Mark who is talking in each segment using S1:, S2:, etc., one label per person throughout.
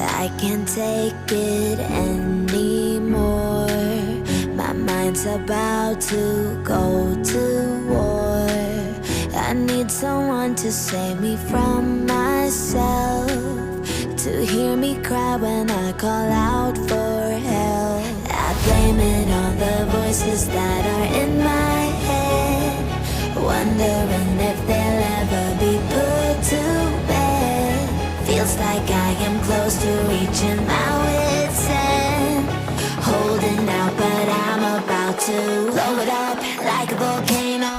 S1: I can't take it anymore. My mind's about to go to war. I need someone to save me from myself, to hear me cry when I call out for help. I blame it on the voices that are in my head, wondering if they'll ever be put to bed. Feels like I am close to reaching my wit's end, holding out but I'm about to blow it up like a volcano.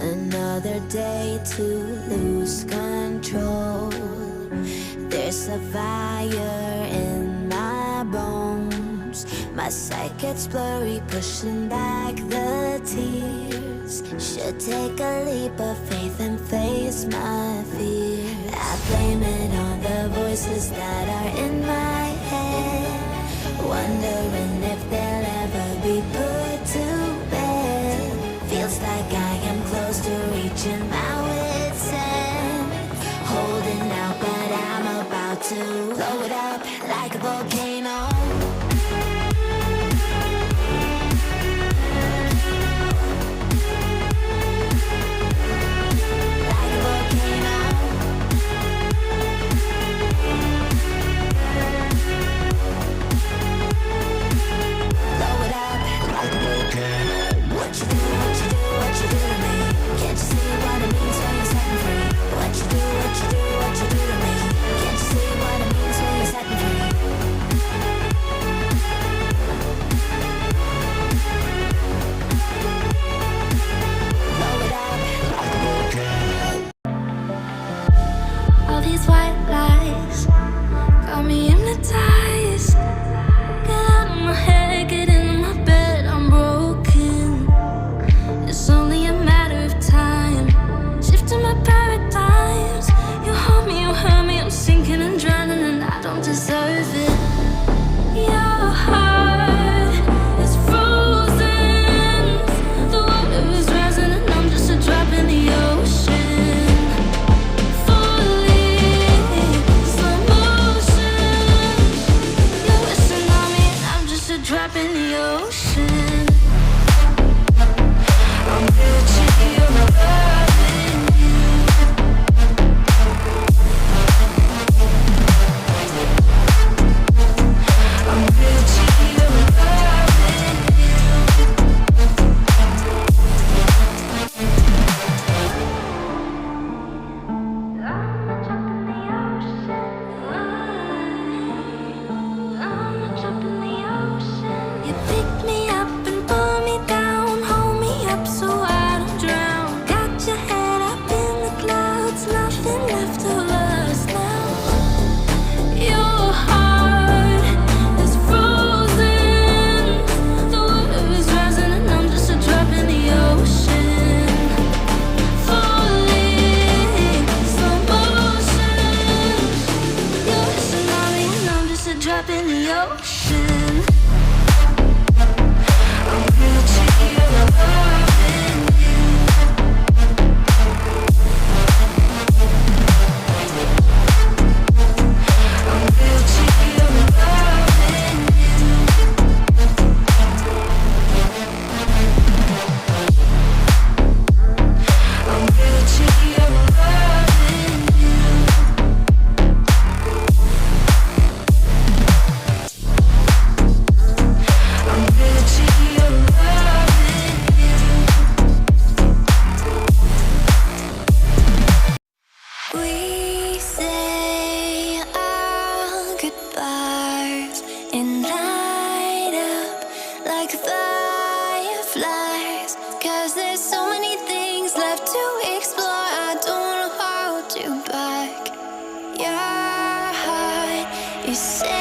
S1: Another day to lose control. There's a fire in my bones. My sight gets blurry, pushing back the tears. Should take a leap of faith and face my fear. I blame it on the voices that are in my head, wondering if they'll ever be put to bed. Feels like I am close to reaching my wit's end, holding out but I'm about to blow it up like a volcano.
S2: All these white lies got me hypnotized. Get out of my head, get into my bed, I'm broken. It's only a matter of time, shifting my paradigms. You hold me, you hurt me, I'm sinking and drowning and I don't deserve it. Your heart is frozen, the water is rising and I'm just a drop in the ocean. Drop in the ocean. I'm guilty of loving you. I'm guilty of loving I'm a drop in the ocean. I'm a drop in the ocean. You pick me up and pull me down, hold me up so I don't drown. Got your head up in the clouds, nothing left of us now. Your heart is frozen, the water is rising and I'm just a drop in the ocean. Falling, slow motion. You're a tsunami and I'm just a drop in the ocean. I'm guilty of loving you. I'm guilty of loving you. I'm guilty of loving you.
S1: You say